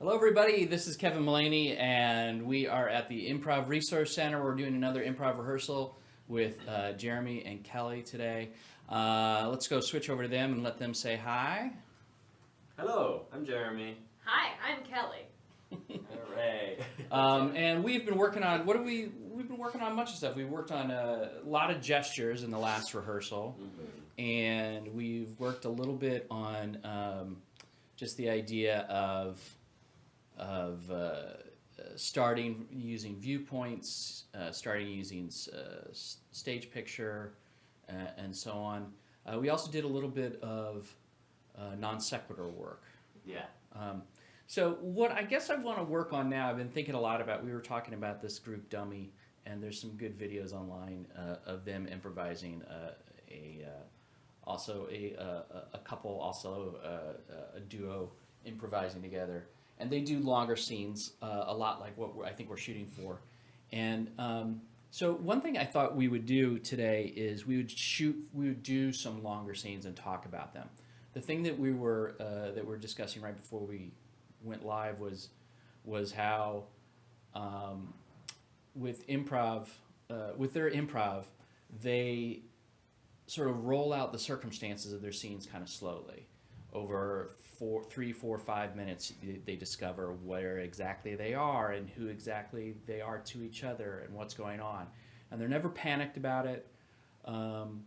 Hello, everybody. This is Kevin Mullaney, and we are at the Improv Resource Center. We're doing another improv rehearsal with Jeremy and Kelly today. Let's go switch over to them and let them say hi. Hello, I'm Jeremy. Hi, I'm Kelly. Hooray. And we've been working on, we've been working on a bunch of stuff. We worked on a lot of gestures in the last rehearsal, and we've worked a little bit on just the idea of starting using viewpoints, starting using stage picture, and so on. We also did a little bit of non sequitur work. Yeah. So what I guess I want to work on now, I've been thinking a lot about, we were talking about this group Dummy, and there's some good videos online of them improvising also a couple, also a duo improvising together. And they do longer scenes, a lot like what I think we're shooting for. And so one thing I thought we would do today is we would do some longer scenes and talk about them. The thing that we were discussing right before we went live was how with improv, with their improv, they sort of roll out the circumstances of their scenes kind of slowly. Over 3, 4, 5 minutes, they discover where exactly they are and who exactly they are to each other and what's going on. And they're never panicked about it. And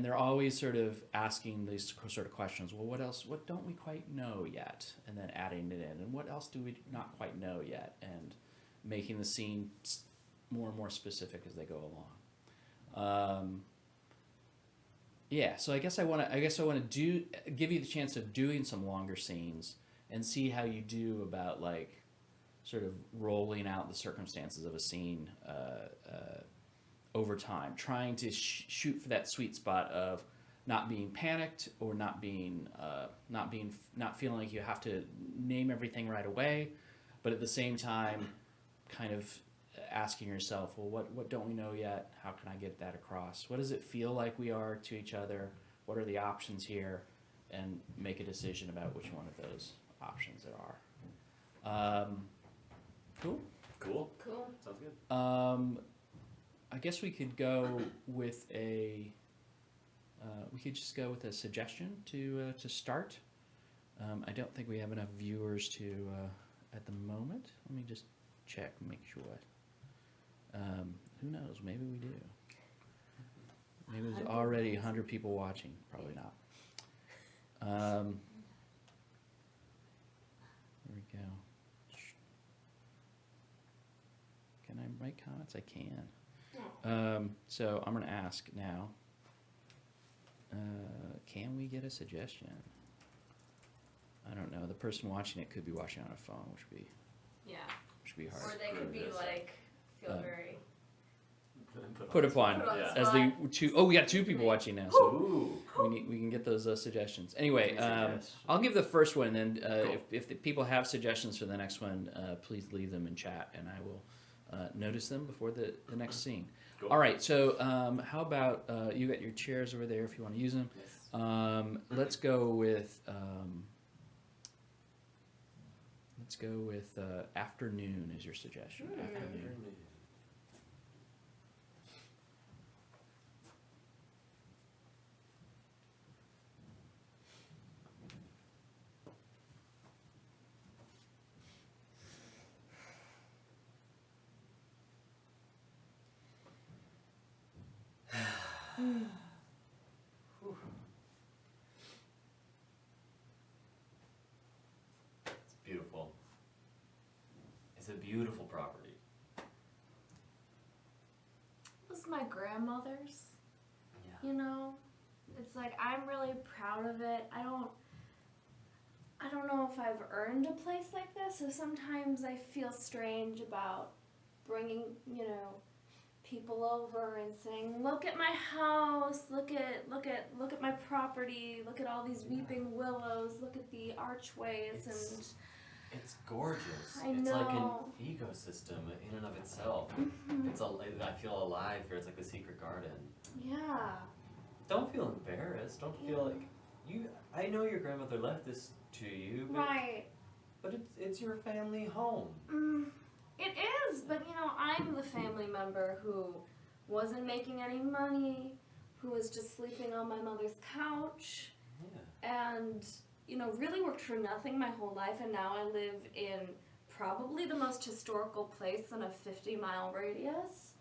they're always sort of asking these sort of questions. Well, what else? What don't we quite know yet? And then adding it in. And what else do we not quite know yet? And making the scene more and more specific as they go along. Yeah, so I guess I want to give you the chance of doing some longer scenes and see how you do about like sort of rolling out the circumstances of a scene over time, trying to shoot for that sweet spot of not being panicked or not feeling like you have to name everything right away, but at the same time, kind of asking yourself, well, what don't we know yet? How can I get that across? What does it feel like we are to each other? What are the options here? And make a decision about which one of those options there are. Cool? Cool. Sounds good. I guess we could go with we could just go with a suggestion to start. I don't think we have enough viewers at the moment. Let me just check, make sure. Who knows? Maybe we do. Maybe there's already 100 people watching. Probably not. There we go. Can I write comments? I can. So I'm going to ask now. Can we get a suggestion? I don't know. The person watching it could be watching on a phone, which would be hard. Or they could be like, feel very... Put upon Yeah. as the two. Oh, we got 2 people watching now, so we can get those suggestions. Anyway, I'll give the first one, and then Cool. if the people have suggestions for the next one, please leave them in chat, and I will notice them before the next scene. Cool. All right, so how about you got your chairs over there if you want to use them. Yes. Let's go with afternoon is your suggestion. Afternoon. It's beautiful. It's a beautiful property. It was my grandmother's, Yeah. you know? It's like, I'm really proud of it. I don't know if I've earned a place like this, so sometimes I feel strange about bringing, people over and saying, look at my house, look at my property, look at all these weeping willows, look at the archways. It's gorgeous. I It's like an know. ecosystem in and of itself. Mhm. I feel alive here. It's like the secret garden. Yeah. Don't feel embarrassed. Don't feel like you. I know your grandmother left this to you, but Right. But it's your family home. It is, but I'm the family member who wasn't making any money, who was just sleeping on my mother's couch, and really worked for nothing my whole life, and now I live in probably the most historical place in a 50-mile radius,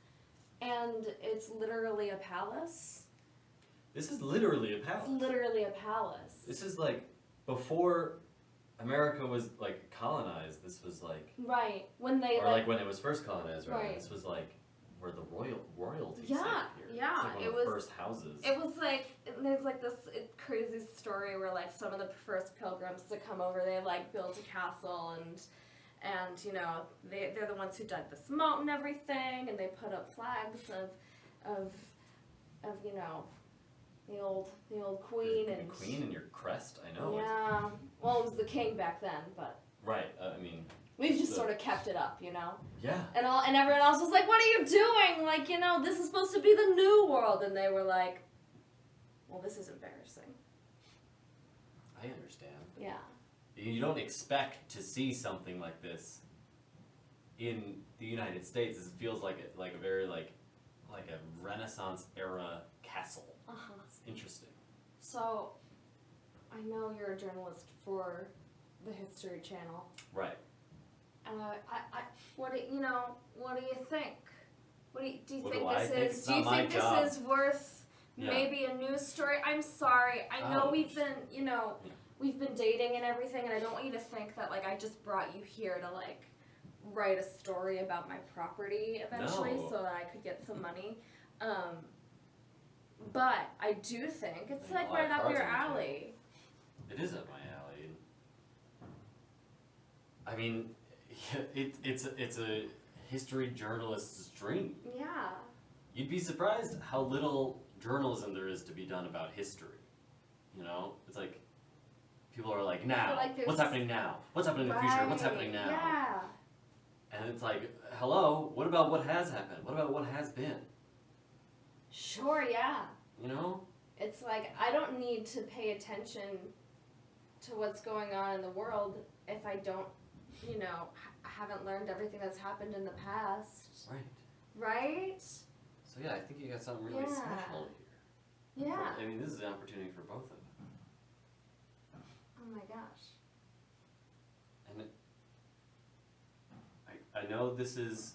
and it's literally a palace. This is literally a palace. It's literally a palace. This is like before America was like colonized. This was like right when they like when it was first colonized. Right. This was like where the royalty yeah, stayed here. yeah. It's like one of the first houses. It was like there's like this crazy story where like some of the first pilgrims to come over, they like built a castle and they're the ones who dug this moat and everything, and they put up flags of the old queen and queen and your crest. I know. Yeah. Well, it was the king back then, but. Right. I mean. We've just sort of kept it up, Yeah. And everyone else was like, "What are you doing? Like, this is supposed to be the new world," and they were like, "Well, this is embarrassing." I understand. Yeah. You don't expect to see something like this in the United States. This feels like a very like a Renaissance era castle. It's interesting. So, I know you're a journalist for the History Channel. Right. And what do you think? Do you think this is worth maybe a news story? I'm sorry. I know we've been dating and everything, and I don't want you to think that like I just brought you here to like write a story about my property eventually so that I could get some money. But I do think it's like right up your alley. It is up my alley. I mean, it's a history journalist's dream. Yeah. You'd be surprised how little journalism there is to be done about history. It's like people are like, now, what's happening now? What's happening in the future? What's happening now? Yeah. And it's like, hello, what about what has happened? What about what has been? Sure, yeah. It's like I don't need to pay attention to what's going on in the world if I don't, haven't learned everything that's happened in the past. Right. Right? So yeah, I think you got something really special here. Yeah. I mean, this is an opportunity for both of them. Oh my gosh. And I know this is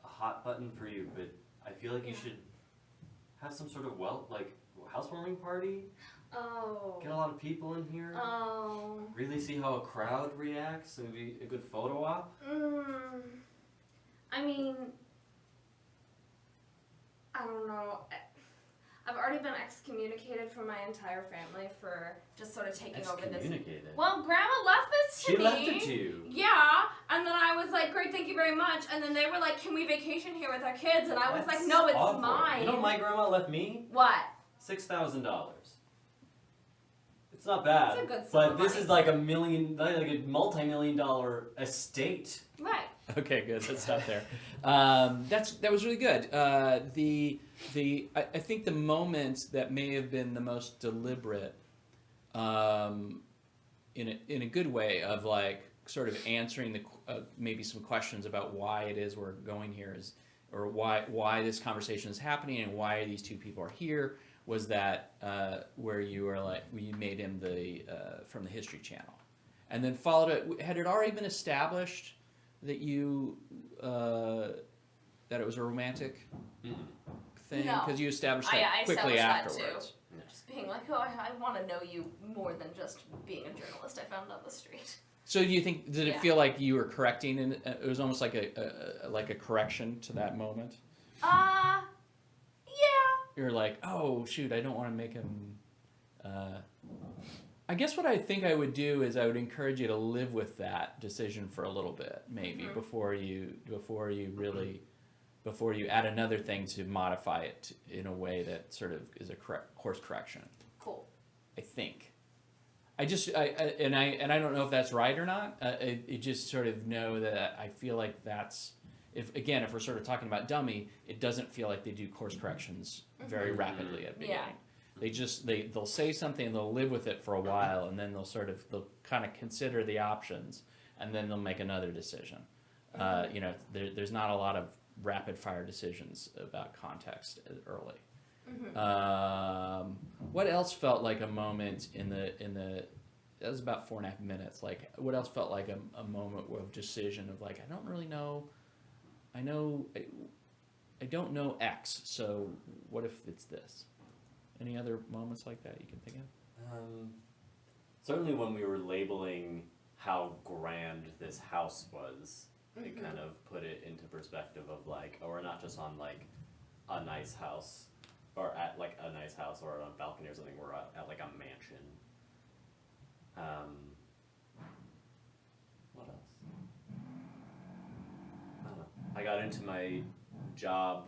a hot button for you, but I feel like you should have some sort of housewarming party. Oh. Get a lot of people in here. Oh. Really see how a crowd reacts. Maybe a good photo op. I mean, I don't know. I've already been excommunicated from my entire family for just sort of taking over this. Excommunicated? Well, Grandma left this to me. She left it to you. Yeah, and then I was like, great, thank you very much. And then they were like, can we vacation here with our kids? And I was like, no, it's awful. mine. You know what my grandma left me? What? $6,000. It's not bad. It's a good sum but of this money. is like a multi-million-dollar estate. Right. Okay, good. Let's stop there. That was really good. I think the moment that may have been the most deliberate, in a good way, of like sort of answering the maybe some questions about why it is we're going here or why this conversation is happening and why these two people are here, was that where you were like, you made him from the History Channel, and then followed it. Had it already been established that that it was a romantic thing? No. Because you established that I quickly established afterwards. That too. Just being like, oh, I want to know you more than just being a journalist I found on the street. So do you think, did it feel like you were correcting, and it was almost like a correction to that moment? Yeah. You're like, oh shoot, I don't want to make him. I guess what I think I would do is I would encourage you to live with that decision for a little bit, maybe before you add another thing to modify it in a way that sort of is a course correction. Cool. I think. I don't know if that's right or not. I just sort of know that I feel like that's, if we're sort of talking about dummy, it doesn't feel like they do course corrections very rapidly at the beginning. They'll say something and they'll live with it for a while, and then they'll kind of consider the options, and then they'll make another decision. You know, there's not a lot of rapid fire decisions about context early. What else felt like a moment in the that was about 4.5 minutes. Like, what else felt like a moment of decision of like, I don't really know. I don't know X, so what if it's this? Any other moments like that you can think of? Certainly when we were labeling how grand this house was, it kind of put it into perspective of like, oh, we're not just on like a nice house, or at like a nice house or on a balcony or something, we're at like a mansion. What else? I don't know. I got into my job,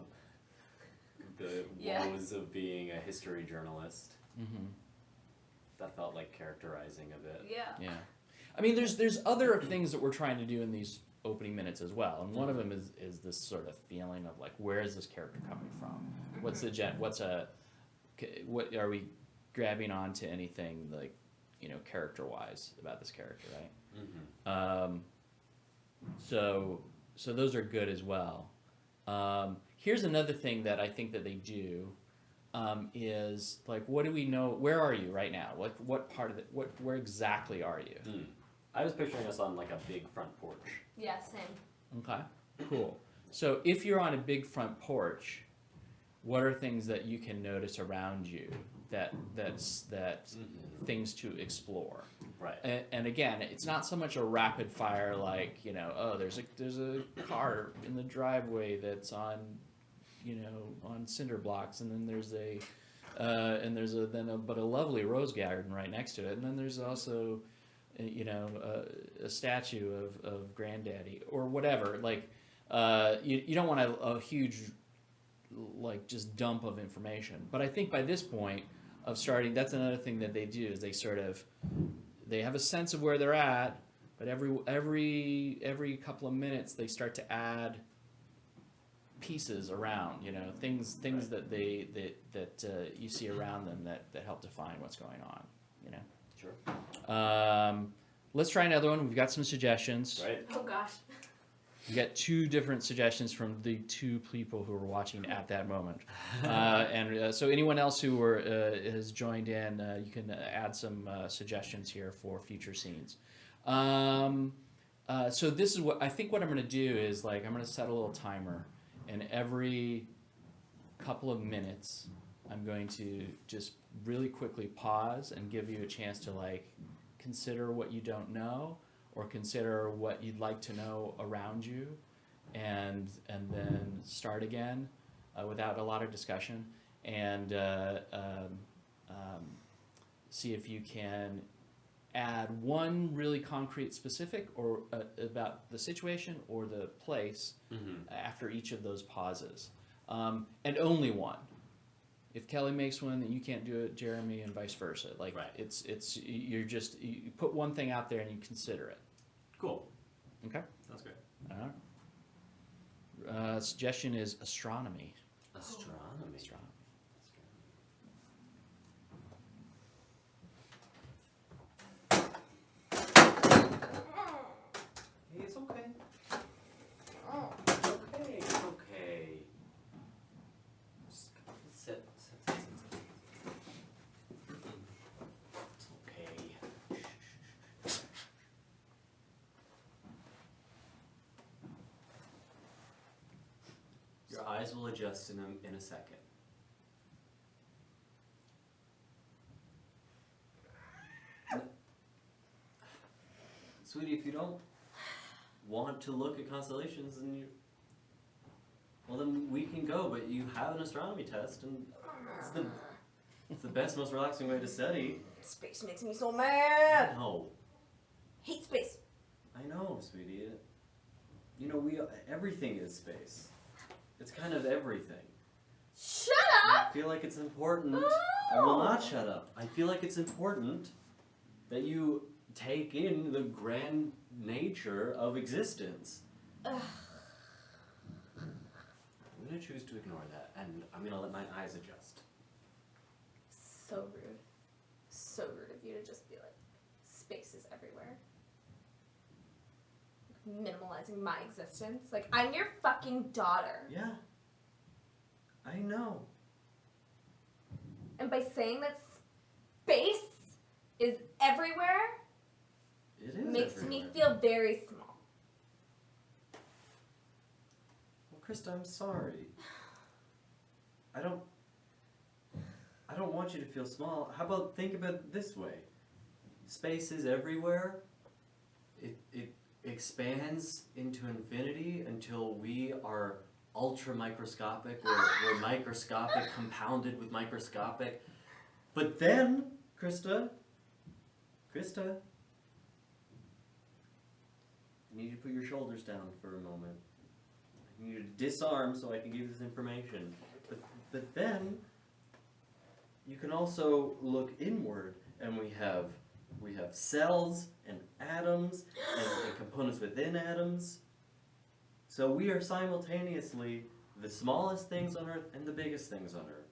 the woes of being a history journalist. That felt like characterizing a bit. Yeah. I mean, there's other things that we're trying to do in these opening minutes as well, and one of them is this sort of feeling of like, where is this character coming from? What are we grabbing onto anything like, you know, character wise about this character, right? So those are good as well. Here's another thing that I think that they do. Is like, what do we know? Where are you right now? Like, what part of it? Where exactly are you? I was picturing us on like a big front porch. Yeah, same. Okay, cool. So if you're on a big front porch, what are things that you can notice around you that's things to explore? Right. And again, it's not so much a rapid fire like, you know, oh, there's a car in the driveway that's on, you know, on cinder blocks, and then there's a lovely rose garden right next to it, and then there's also, you know, a statue of Granddaddy or whatever. Like, you don't want a huge, like, just dump of information. But I think by this point of starting, that's another thing that they do is they have a sense of where they're at, but every couple of minutes they start to add pieces around, you know, things right. that you see around them that help define what's going on, you know. Sure. Let's try another one. We've got some suggestions. Right. Oh gosh. We got 2 different suggestions from the 2 people who were watching at that moment, and so anyone else who has joined in, you can add some suggestions here for future scenes. So this is what I think. What I'm going to do is like I'm going to set a little timer. And every couple of minutes, I'm going to just really quickly pause and give you a chance to like consider what you don't know or consider what you'd like to know around you, and then start again without a lot of discussion, and see if you can add one really concrete specific or about the situation or the place after each of those pauses, and only one. If Kelly makes one, then you can't do it, Jeremy, and vice versa. Like right. you put one thing out there and you consider it. Cool. Okay. That's great. All right. Suggestion is astronomy. Astronomy. It's okay. It's okay. Just sit. It's okay. Your eyes will adjust in a second. Sweetie, if you don't want to look at constellations, then we can go, but you have an astronomy test, and it's the best, most relaxing way to study. Space makes me so mad. No. Hate space. I know, sweetie. You know, everything is space. It's kind of everything. Shut up! I feel like it's important. Oh. I will not shut up. I feel like it's important that you take in the grand nature of existence. Ugh. I'm going to choose to ignore that, and I'm going to let my eyes adjust. So rude. So rude of you to just be like, space is everywhere. minimalizing my existence. Like, I'm your fucking daughter. Yeah. I know. And by saying that space is everywhere, It is makes everywhere. me feel very small. Well, Krista, I'm sorry. I don't want you to feel small. How about think about it this way? Space is everywhere. It expands into infinity until we are ultra microscopic. We're microscopic, compounded with microscopic. But then, Krista, I need you to put your shoulders down for a moment. I need you to disarm so I can give you this information. But then, you can also look inward, and we have cells and atoms and components within atoms. So we are simultaneously the smallest things on Earth and the biggest things on Earth.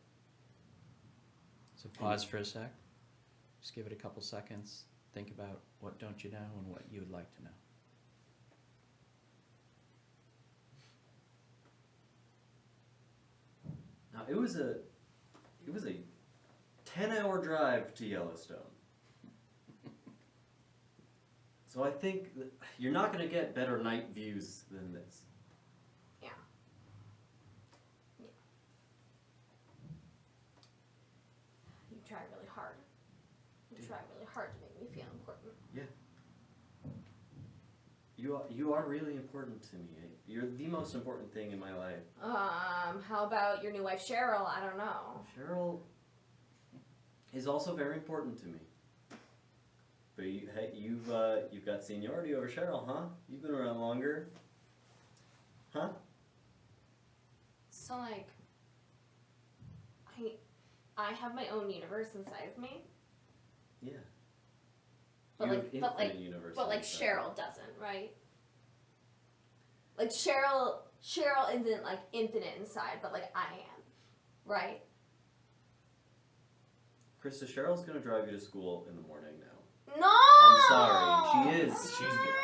So pause for a sec. Just give it a couple seconds. Think about what don't you know and what you would like to know. Now it was a 10-hour drive to Yellowstone. So I think that you're not going to get better night views than this. Yeah. You try really hard. You try really hard to make me feel important. You are really important to me. You're the most important thing in my life. How about your new wife Cheryl? I don't know. Cheryl is also very important to me. But you've got seniority over Cheryl, huh? You've been around longer, huh? So like, I have my own universe inside of me. Yeah. But You like, have but like, infinite universes but like inside. Cheryl doesn't, right? Like Cheryl isn't like infinite inside, but like I am, right? Krista, Cheryl's gonna drive you to school in the morning now. No. I'm sorry, she is.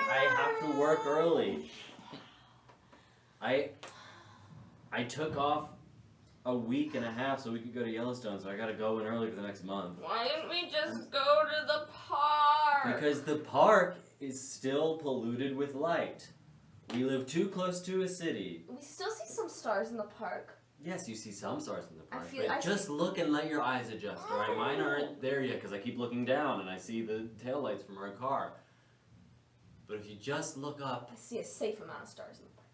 I have to work early. I took off a week and a half so we could go to Yellowstone, so I gotta go in early for the next month. Why didn't we just go to the park? Because the park is still polluted with light. We live too close to a city. We still see some stars in the park. Yes, you see some stars in the park, I but just look and let your eyes adjust, alright? Mine aren't there yet because I keep looking down and I see the taillights from our car. But if you just look up, I see a safe amount of stars in the park.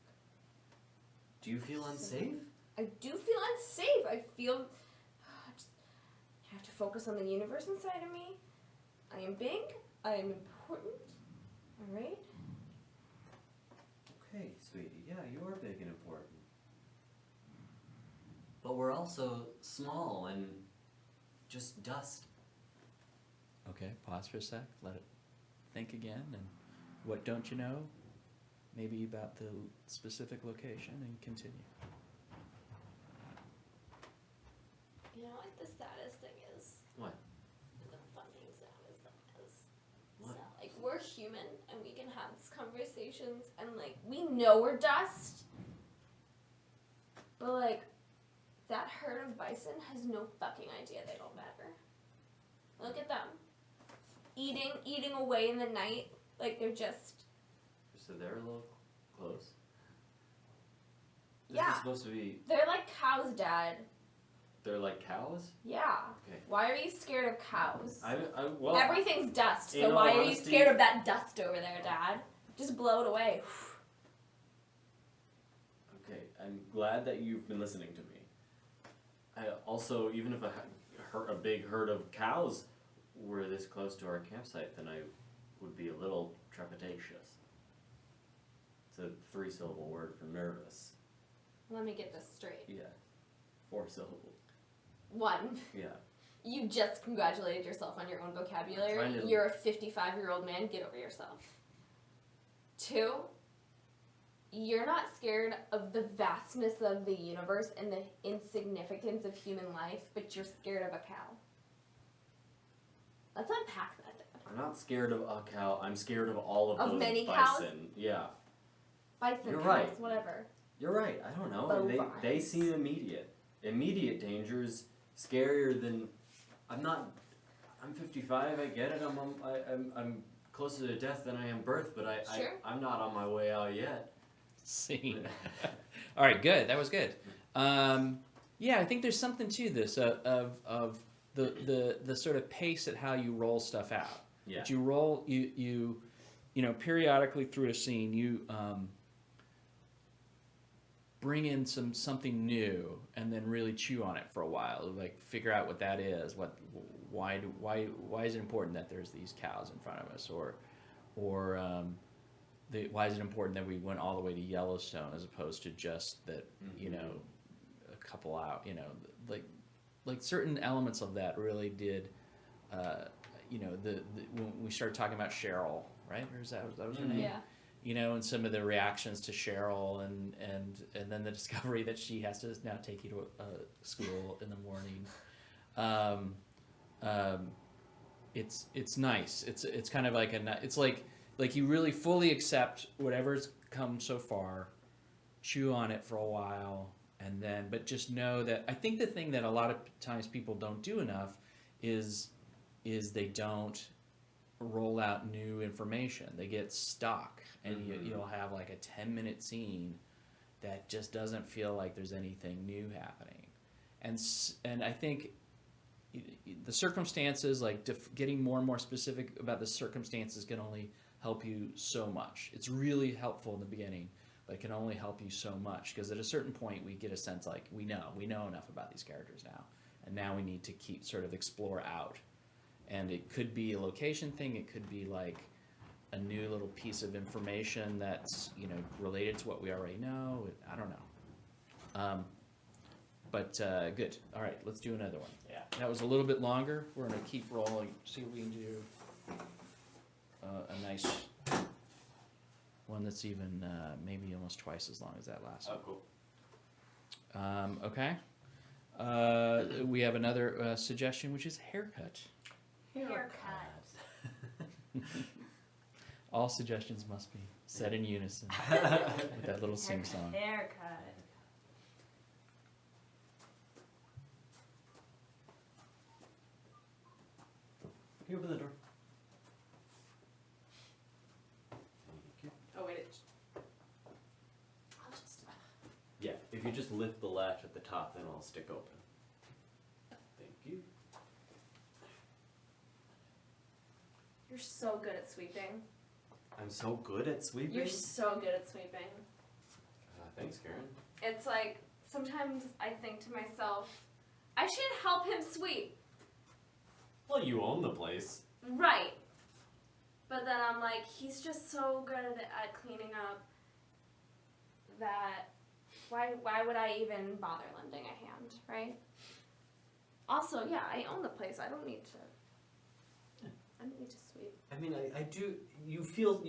do you feel unsafe? I do feel unsafe. I feel I have to focus on the universe inside of me. I am big. I am important. All right. Okay, sweetie, yeah, you are big and important. But we're also small and just dust. Okay, pause for a sec. Let it think again. And what don't you know? Maybe about the specific location, and continue. You know what the saddest thing is? What? The fucking saddest thing is. What? So, like, we're human and we can have these conversations and like we know we're dust. But like that herd of bison has no fucking idea they don't matter. Look at them. Eating away in the night. Like they're just So they're a little close. This Yeah. is supposed to be, they're like cows, Dad. they're like cows? Yeah. Okay. Why are you scared of cows? Well, Everything's dust, in so all why are you honesty- scared of that dust over there, Dad? Just blow it away. okay, I'm glad that you've been listening to me. I also, even if a big herd of cows were this close to our campsite, then I would be a little trepidatious. It's a 3-syllable word for nervous. Let me get this straight. Yeah. 4 syllables. 1. Yeah. You just congratulated yourself on your own vocabulary. Trying to- You're a 55-year-old man. Get over yourself. 2. You're not scared of the vastness of the universe and the insignificance of human life, but you're scared of a cow. Let's unpack that, Dad. I'm not scared of a cow. I'm scared of all of Of those many bison. cows? Yeah. Bison, You're cows, right. whatever. You're right. I don't know. They Bovines. seem immediate. Immediate danger is scarier than. I'm 55. I get it. I'm closer to death than I am birth, but Sure. I'm not on my way out yet. Scene. All right, good. That was good. Yeah, I think there's something to this of the sort of pace at how you roll stuff out. Yeah. But you roll you know periodically through a scene you bring in something new and then really chew on it for a while, like figure out what that is, why is it important that there's these cows in front of us, or why is it important that we went all the way to Yellowstone as opposed to just that, you know, a couple out, you know, like certain elements of that really did, you know, when we started talking about Cheryl, right? Or that was her name? Yeah. You know, and some of the reactions to Cheryl and then the discovery that she has to now take you to school in the morning. It's nice. It's kind of like it's like you really fully accept whatever's come so far, chew on it for a while, and then but just know that I think the thing that a lot of times people don't do enough is they don't roll out new information. They get stuck, and you'll have like a 10-minute scene that just doesn't feel like there's anything new happening, and I think the circumstances, like getting more and more specific about the circumstances, can only help you so much. It's really helpful in the beginning, but it can only help you so much, because at a certain point we get a sense like we know enough about these characters now, and now we need to keep sort of explore out. And it could be a location thing, it could be like a new little piece of information that's, you know, related to what we already know. I don't know. But good. All right, let's do another one. Yeah. That was a little bit longer. We're going to keep rolling, see if we can do a nice one that's even maybe almost twice as long as that last one. Oh, cool. Okay. We have another suggestion, which is haircut. Haircut. All suggestions must be said in unison with that little sing-song. Haircut. Can you open the door? Oh wait, Yeah, if you just lift the latch at the top, then it'll stick open. Thank you. you're so good at sweeping. I'm so good at sweeping. You're so good at sweeping. Thanks, Karen. It's like sometimes I think to myself, I should help him sweep. Well, you own the place. Right. But then I'm like, he's just so good at cleaning up that why would I even bother lending a hand, right? Also, yeah, I own the place. I don't need to sweep. I mean, I do. You feel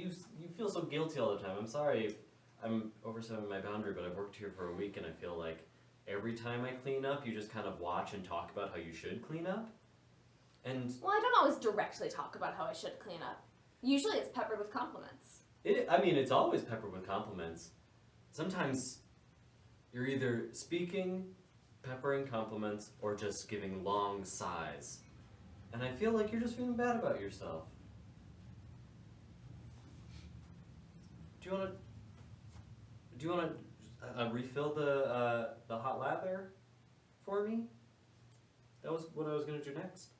so guilty all the time. I'm sorry if I'm overstepping my boundary, but I've worked here for a week, and I feel like every time I clean up, you just kind of watch and talk about how you should clean up. And Well, I don't always directly talk about how I should clean up. Usually it's peppered with compliments. it's always peppered with compliments. Sometimes you're either speaking, peppering compliments, or just giving long sighs. And I feel like you're just feeling bad about yourself. Do you want to refill the hot lather for me? That was what I was going to do next.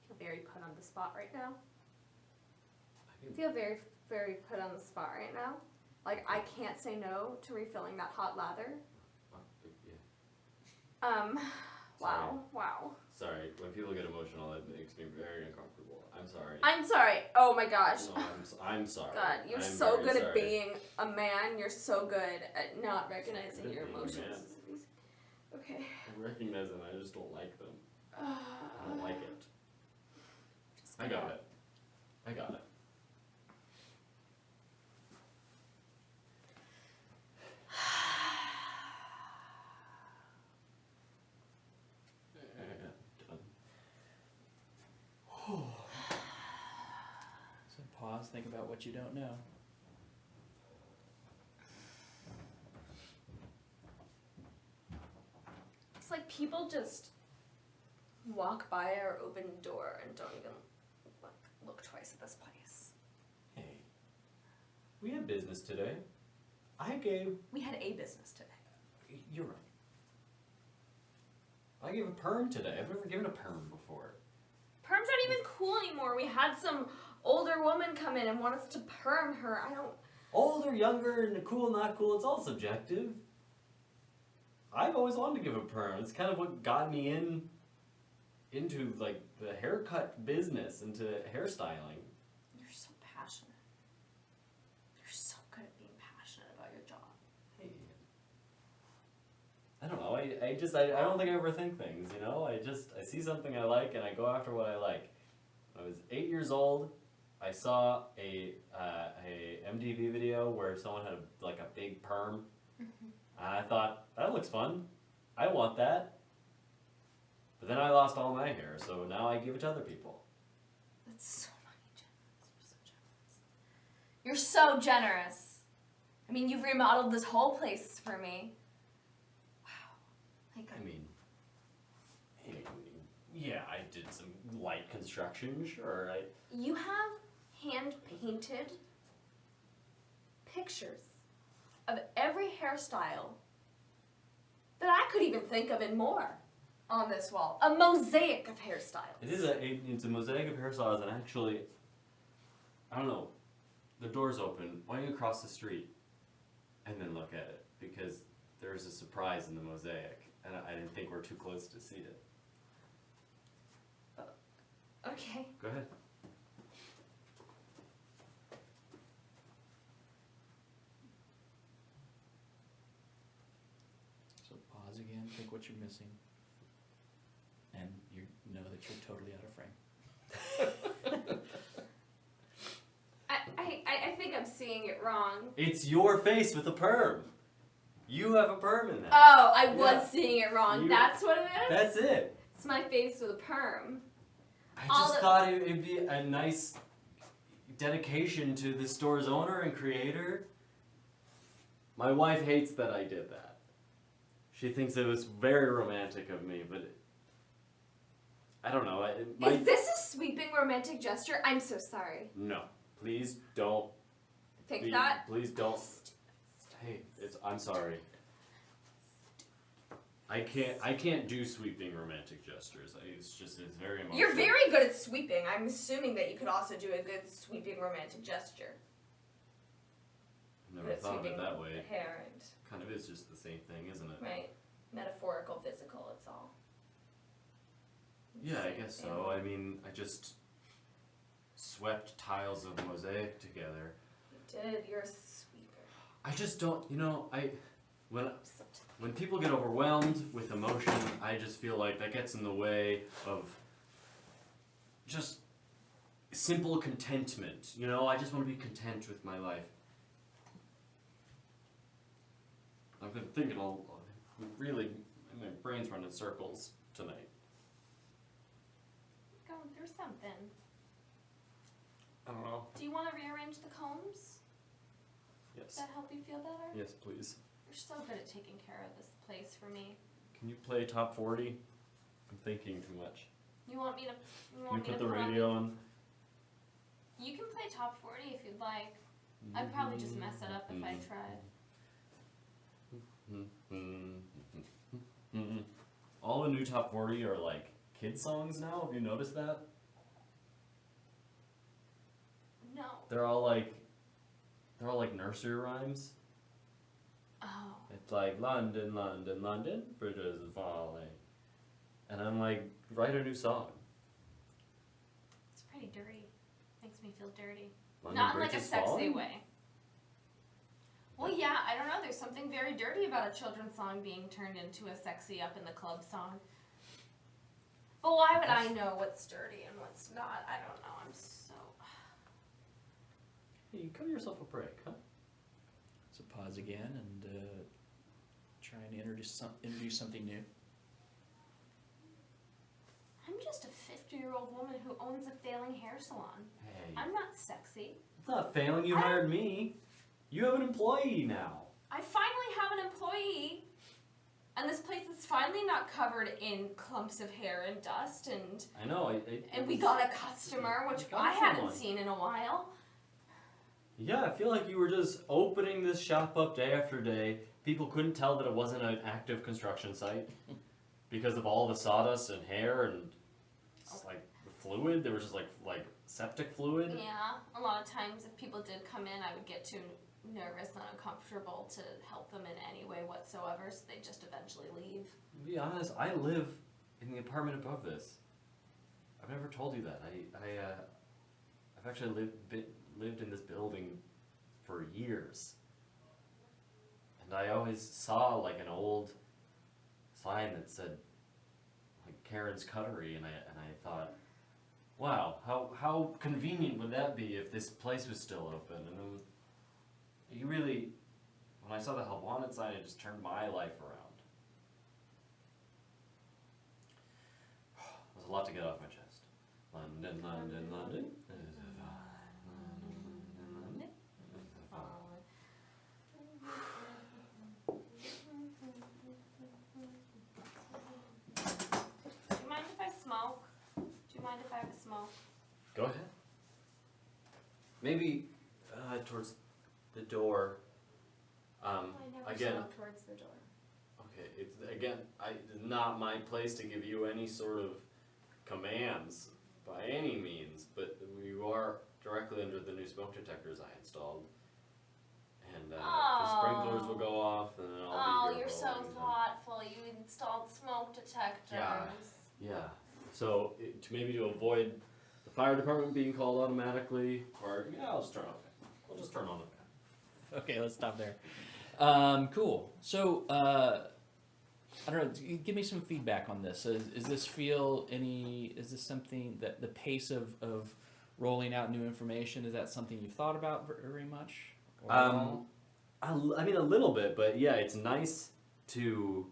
I feel very put on the spot right now. I feel very, very put on the spot right now. Like, I can't say no to refilling that hot lather. Yeah. Wow. Sorry, when people get emotional, it makes me very uncomfortable. I'm sorry. I'm sorry. Oh my gosh. No, I'm sorry. God, you're I'm so very good at sorry. being a man. You're so good at not recognizing Good your at being a emotions. man. Okay. I recognize them, I just don't like them. I don't like it. Just I gonna- got it. Done. pause, think about what you don't know. It's like people just walk by our open door and don't even look twice at this place. Hey, we had business today. We had a business today. You're right. I gave a perm today. I've never given a perm before. Perms aren't even cool anymore. We had some older woman come in and want us to perm her. I don't... Older, younger, and cool, not cool, it's all subjective. I've always wanted to give a perm. It's kind of what got me into like the haircut business, into hairstyling. You're so passionate. You're so good at being passionate about your job. Hey. I don't know. I don't think I overthink things, you know? I see something I like and I go after what I like. When I was 8 years old, I saw a MTV video where someone had a big perm. Mm-hmm. And I thought, that looks fun. I want that. But then I lost all my hair, so now I give it to other people. That's so generous. You're so generous. I mean, you've remodeled this whole place for me. Wow. Like, I mean, yeah, I did some light construction, sure. you have hand-painted pictures of every hairstyle that I could even think of and more on this wall. A mosaic of hairstyles. It's a mosaic of hairstyles, and actually, I don't know, the door's open. Why don't you cross the street and then look at it? Because there's a surprise in the mosaic, and I didn't think we're too close to see it. Okay. Go ahead. So pause again, think what you're missing, and you know that you're totally out of frame. I think I'm seeing it wrong. It's your face with a perm. You have a perm in that. Oh, I was Yeah. seeing it wrong. You- That's what it is? That's it. It's my face with a perm. I All just the- thought it'd be a nice dedication to the store's owner and creator. My wife hates that I did that. She thinks it was very romantic of me, but I don't know. Is this a sweeping romantic gesture? I'm so sorry. No, please don't. Think that? Please don't. Hey, I'm sorry. I can't do sweeping romantic gestures. It's very emotional. You're very good at sweeping. I'm assuming that you could also do a good sweeping romantic gesture. I've never Good at thought of it sweeping that way. the hair and Kind of is just the same thing, isn't it? right, metaphorical, physical. It's all. Yeah, I Same guess thing. so. I mean, I just swept tiles of mosaic together. You did. You're a sweeper. I just don't, when people get overwhelmed with emotion, I just feel like that gets in the way of just simple contentment. I just want to be content with my life. I've been thinking really, my brain's running circles tonight. Going through something. I don't know. Do you want to rearrange the combs? Yes. Does that help you feel better? Yes, please. You're so good at taking care of this place for me. Can you play top 40? I'm thinking too much. You want me to? Can you put the radio on? You can play top 40 if you'd like. I'd probably just mess it up if I tried. All the new top 40 are like kid songs now. Have you noticed that? No. They're all like nursery rhymes. Oh. It's like London, London, London, bridges are falling, and I'm like, write a new song. It's pretty dirty. Makes me feel dirty. London Not in like a Bridge is sexy Falling? way. Well, yeah, I don't know. There's something very dirty about a children's song being turned into a sexy up in the club song. But why would I know what's dirty and what's not? I don't know. I'm so... Hey, you cut yourself a break, huh? So pause again and try and introduce something new. I'm just a 15 50-year-old woman who owns a failing hair salon. Hey, I'm not sexy. it's not failing. You hired me. You have an employee now. I finally have an employee, and this place is finally not covered in clumps of hair and dust, and I know. and we got a customer, which You got I hadn't someone. seen in a while. Yeah, I feel like you were just opening this shop up day after day. People couldn't tell that it wasn't an active construction site because of all the sawdust and hair and like fluid. There was just like septic fluid. Yeah, a lot of times if people did come in, I would get too nervous and uncomfortable to help them in any way whatsoever, so they just eventually leave. To be honest, I live in the apartment above this. I've never told you that. I've actually lived in this building for years. And I always saw like an old sign that said like Karen's Cuttery, and I thought, wow, how convenient would that be if this place was still open? And then you really, when I saw the help wanted sign, it just turned my life around. There's a lot to get off my chest. London, London, London. Do you mind if I smoke? Do you mind if I have a smoke? Go ahead. Maybe towards the door. I never Again, smoke towards the door. okay, it's not my place to give you any sort of commands by any means, but you are directly under the new smoke detectors I installed. And the sprinklers will go off, and then I'll be here You're for a so long time. thoughtful. You installed smoke detectors. Yeah. So to avoid the fire department being called automatically, or I'll just turn on the fan. I'll just turn on the fan. Okay, let's stop there. Cool. So, I don't know, give me some feedback on this. Is this is this something that the pace of rolling out new information, is that something you've thought about very much? Or at all? I mean a little bit, but yeah, it's nice to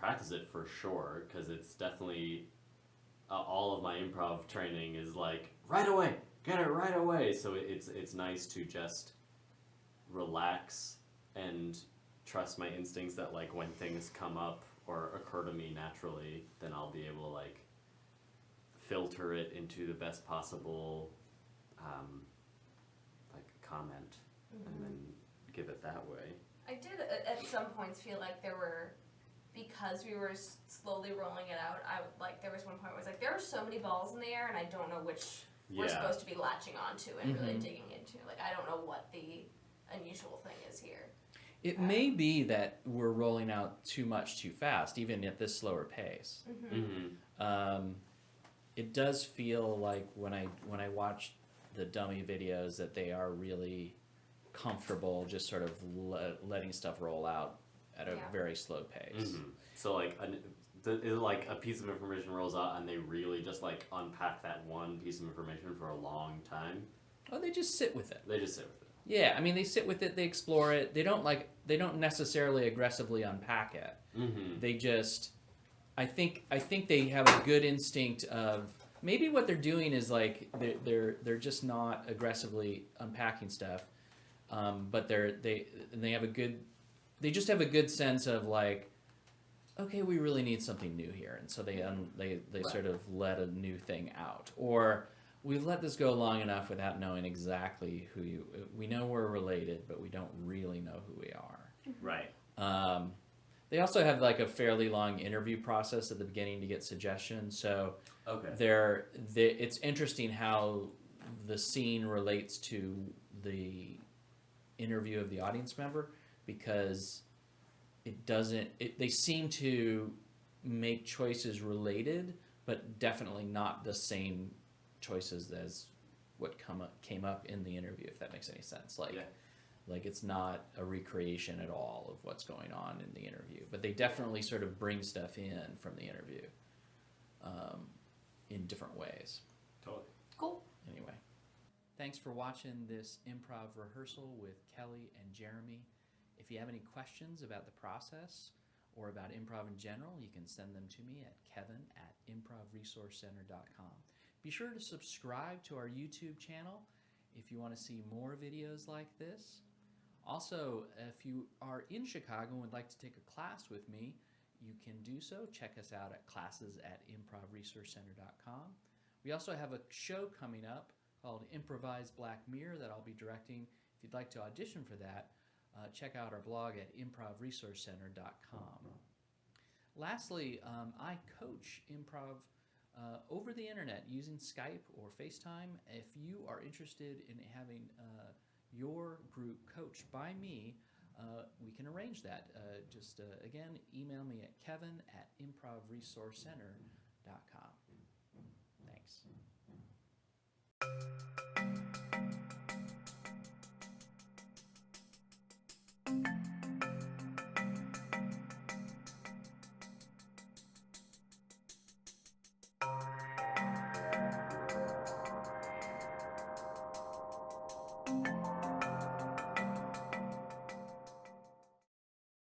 practice it for sure, because it's definitely all of my improv training is like right away, get it right away. So it's nice to just relax and trust my instincts that like when things come up or occur to me naturally, then I'll be able to like filter it into the best possible like comment and then give it that way. I did at some points feel like there were, because we were slowly rolling it out, there was one point where I was like, there are so many balls in the air and I don't know which we're supposed to be latching onto and really digging into. Like, I don't know what the unusual thing is here. It may be that we're rolling out too much too fast, even at this slower pace. It does feel like when I watch the dummy videos that they are really comfortable just sort of letting stuff roll out at a very slow pace. So like a piece of information rolls out and they really just like unpack that one piece of information for a long time. Oh, they just sit with it. They just sit with it. Yeah, I mean, they sit with it, they explore it. They don't necessarily aggressively unpack it. They just, I think they have a good instinct of maybe what they're doing is like they're just not aggressively unpacking stuff, but they just have a good sense of like, okay, we really need something new here, and so they sort of let a new thing out, or we've let this go long enough without knowing exactly we know we're related, but we don't really know who we are. Right. They also have like a fairly long interview process at the beginning to get suggestions. So it's interesting how the scene relates to the interview of the audience member, because they seem to make choices related, but definitely not the same choices as what came up in the interview, if that makes any sense. Like it's not a recreation at all of what's going on in the interview, but they definitely sort of bring stuff in from the interview in different ways. Totally. Cool. Anyway, thanks for watching this improv rehearsal with Kelly and Jeremy. If you have any questions about the process or about improv in general, you can send them to me at kevin@improvresourcecenter.com. Be sure to subscribe to our YouTube channel if you want to see more videos like this. Also, if you are in Chicago and would like to take a class with me, you can do so. Check us out at classes@improvresourcecenter.com. We also have a show coming up called Improvise Black Mirror that I'll be directing. If you'd like to audition for that, check out our blog at improvresourcecenter.com. Lastly, I coach improv over the internet using Skype or FaceTime. If you are interested in having your group coached by me, we can arrange that. Again, email me at kevin@improvresourcecenter.com. Thanks.